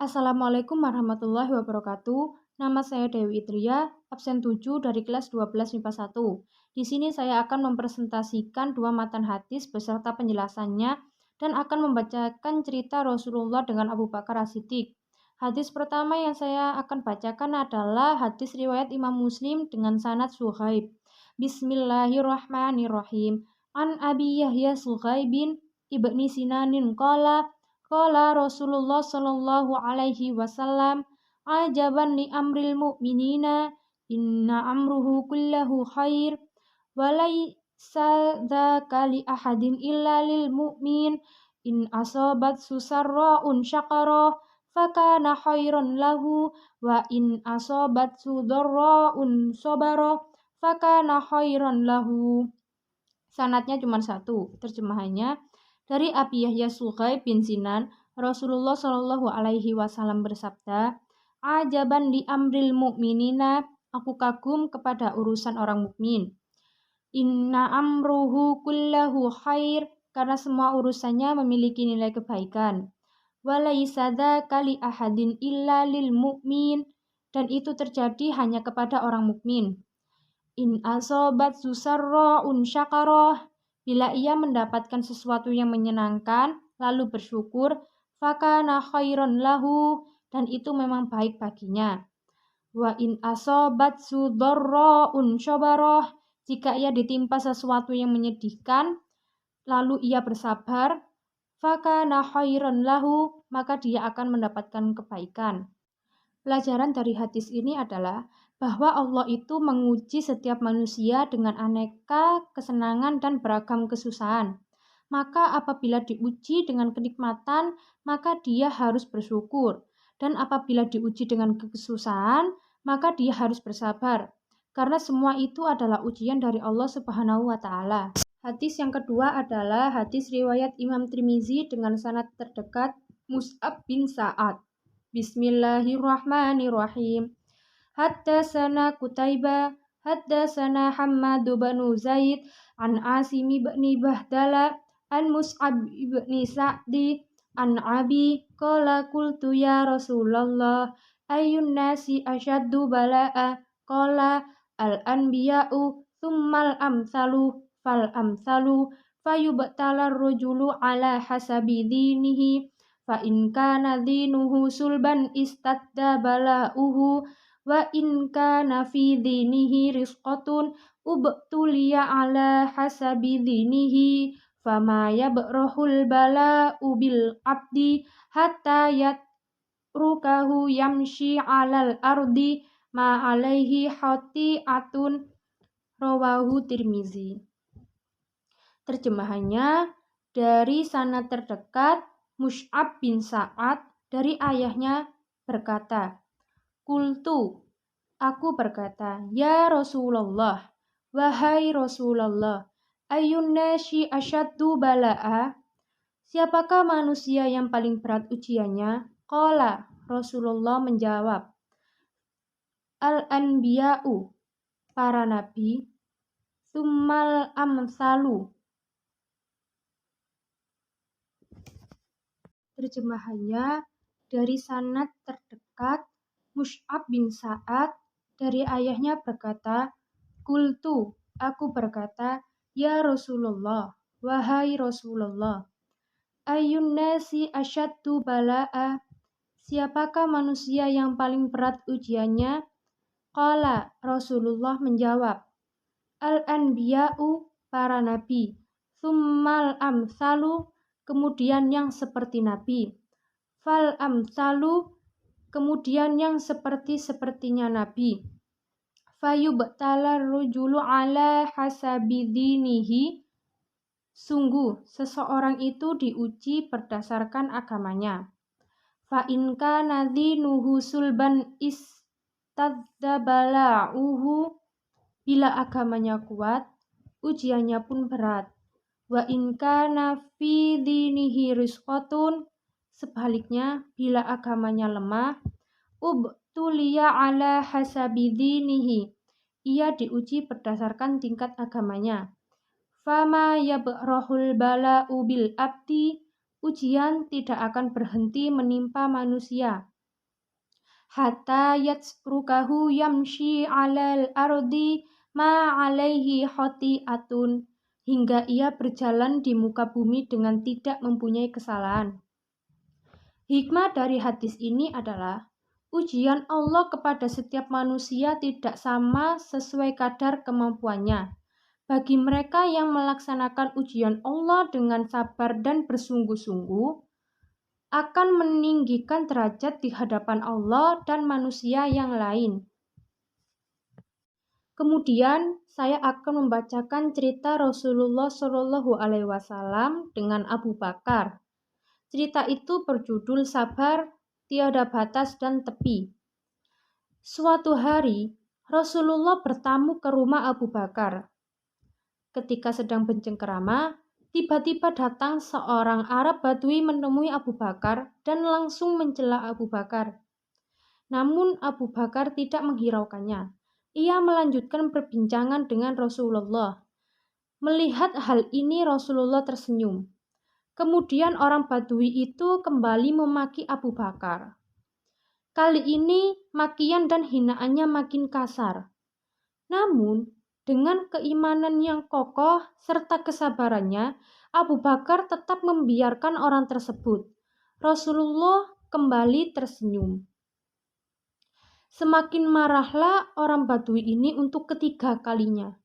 Assalamualaikum warahmatullahi wabarakatuh. Nama saya Dewi Itria, absen 7 dari kelas 12 MIPA 1. Di sini saya akan mempresentasikan dua matan hadis beserta penjelasannya dan akan membacakan cerita Rasulullah dengan Abu Bakar As-Siddiq. Hadis pertama yang saya akan bacakan adalah hadis riwayat Imam Muslim dengan sanad Suhaib. Bismillahirrahmanirrahim. An Abi Yahya Suhaibin ibni Sinanin Qala Rasulullah sallallahu alaihi wasallam ajaban li amril mu'minina inna amruhu kullahu khair walaysa dzaka li ahadin illa lil mu'min in asabat susarra'un syakara fakana khairan lahu wa in asabat sudarra'un sabara fakana khairan lahu. Sanadnya cuma satu, terjemahannya dari Abi Yahya Suhaib bin Sinan, Rasulullah Shallallahu Alaihi Wasallam bersabda, "Ajaban li amril mu'minina, aku kagum kepada urusan orang mukmin. Inna amruhu kullahu khair, karena semua urusannya memiliki nilai kebaikan. Walaisa dzaka li ahadin illa lil mu'min, dan itu terjadi hanya kepada orang mukmin. In asobat susarra'un syakarah, bila ia mendapatkan sesuatu yang menyenangkan, lalu bersyukur, fakana khairon lahu, dan itu memang baik baginya. Wa in asobat sudarra'un syabarah, jika ia ditimpa sesuatu yang menyedihkan, lalu ia bersabar, fakana khairon lahu, maka dia akan mendapatkan kebaikan. Pelajaran dari hadis ini adalah bahwa Allah itu menguji setiap manusia dengan aneka kesenangan dan beragam kesusahan. Maka apabila diuji dengan kenikmatan, maka dia harus bersyukur. Dan apabila diuji dengan kesusahan, maka dia harus bersabar. Karena semua itu adalah ujian dari Allah Subhanahu wa Ta'ala. Hadis yang kedua adalah hadis riwayat Imam Tirmizi dengan sanad terdekat Mus'ab bin Sa'ad. Bismillahirrahmanirrahim. Haddatsana Qutaibah, haddatsana Hammad bin Zaid, an Asim bin Bahdala, an Mus'ab bin Sa'di, an Abi, qala qultu ya Rasulullah, ayyun nasi asyaddu bala'a, qala al-anbiya'u, thummal amsalu, fal amsalu, fayubtalar rajulu ala hasabi dinihi, fa in kana dinuhu sulban istadda bala'uhu, wa in kana fi dinihi rizqatun ubtuliya ala hasabi dinihi fama yabrahul bala'u bil abdi hatta yatrukahu yamshi alal ardi ma alaihi khati'atun, rawahu Tirmizi. Terjemahannya, dari sanad terdekat Mus'ab bin Sa'ad dari ayahnya berkata, Qultu, aku berkata, ya Rasulullah, wahai Rasulullah, ayyun nasi asyaddu bala'a, siapakah manusia yang paling berat ujiannya? Qala, Rasulullah menjawab, al-anbiya'u, para nabi, tsummal amsalu. Terjemahannya, dari sanad terdekat Mus'ab bin Sa'ad dari ayahnya berkata, Qultu, aku berkata, ya Rasulullah, wahai Rasulullah, ayyun nasi asyaddu bala'a, siapakah manusia yang paling berat ujiannya? Qala, Rasulullah menjawab, al-anbiya'u, para nabi, tsummal amsalu, kemudian yang seperti nabi, fal amsalu, kemudian yang sepertinya nabi, fayubtala rujulu ala hasabi dinihi, sungguh seseorang itu diuji berdasarkan agamanya. Fa in kana dinuhu sulban istadza bala'uhu, bila agamanya kuat, ujiannya pun berat. Wa in kana fi dinihi rizqatun, sebaliknya bila agamanya lemah, ubtuliya ala hasabi dinihi, ia diuji berdasarkan tingkat agamanya. Fama yabrahul bala'u bil abdi, ujian tidak akan berhenti menimpa manusia hatta yatsrukahu yamshi 'alal ardi ma 'alaihi khati'atun, hingga ia berjalan di muka bumi dengan tidak mempunyai kesalahan. Hikmah dari hadis ini adalah ujian Allah kepada setiap manusia tidak sama sesuai kadar kemampuannya. Bagi mereka yang melaksanakan ujian Allah dengan sabar dan bersungguh-sungguh, akan meninggikan derajat di hadapan Allah dan manusia yang lain. Kemudian saya akan membacakan cerita Rasulullah Shallallahu Alaihi Wasallam dengan Abu Bakar. Cerita itu berjudul Sabar, Tiada Batas dan Tepi. Suatu hari, Rasulullah bertamu ke rumah Abu Bakar. Ketika sedang bercengkerama, tiba-tiba datang seorang Arab Badui menemui Abu Bakar dan langsung mencela Abu Bakar. Namun Abu Bakar tidak menghiraukannya. Ia melanjutkan perbincangan dengan Rasulullah. Melihat hal ini Rasulullah tersenyum. Kemudian orang Badui itu kembali memaki Abu Bakar. Kali ini makian dan hinaannya makin kasar. Namun dengan keimanan yang kokoh serta kesabarannya, Abu Bakar tetap membiarkan orang tersebut. Rasulullah kembali tersenyum. Semakin marahlah orang Badui ini untuk ketiga kalinya.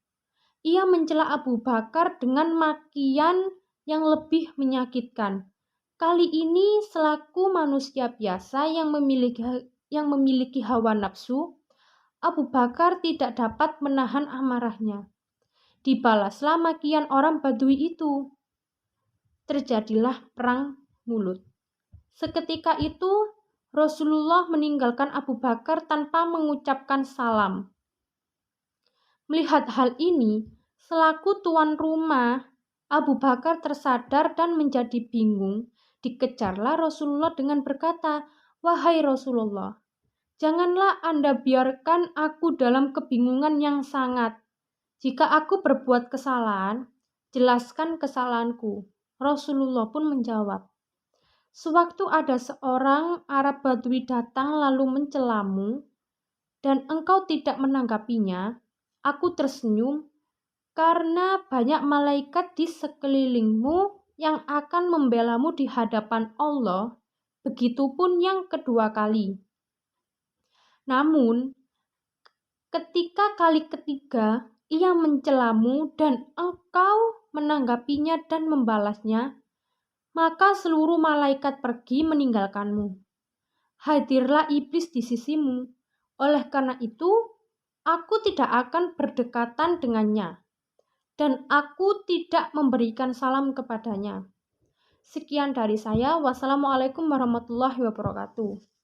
Ia mencela Abu Bakar dengan makian yang lebih menyakitkan. Kali ini selaku manusia biasa yang memiliki hawa nafsu, Abu Bakar tidak dapat menahan amarahnya. Dibalaslah makian orang Badui itu. Terjadilah perang mulut. Seketika itu Rasulullah meninggalkan Abu Bakar tanpa mengucapkan salam. Melihat hal ini, selaku tuan rumah, Abu Bakar tersadar dan menjadi bingung. Dikejarlah Rasulullah dengan berkata, "Wahai Rasulullah, janganlah Anda biarkan aku dalam kebingungan yang sangat. Jika aku berbuat kesalahan, jelaskan kesalahanku." Rasulullah pun menjawab, "Sewaktu ada seorang Arab Badui datang lalu mencelamu, dan engkau tidak menanggapinya, aku tersenyum karena banyak malaikat di sekelilingmu yang akan membelamu di hadapan Allah, begitupun yang kedua kali. Namun, ketika kali ketiga ia mencelamu dan engkau menanggapinya dan membalasnya, maka seluruh malaikat pergi meninggalkanmu. Hadirlah iblis di sisimu. Oleh karena itu, aku tidak akan berdekatan dengannya, dan aku tidak memberikan salam kepadanya." Sekian dari saya. Wassalamualaikum warahmatullahi wabarakatuh.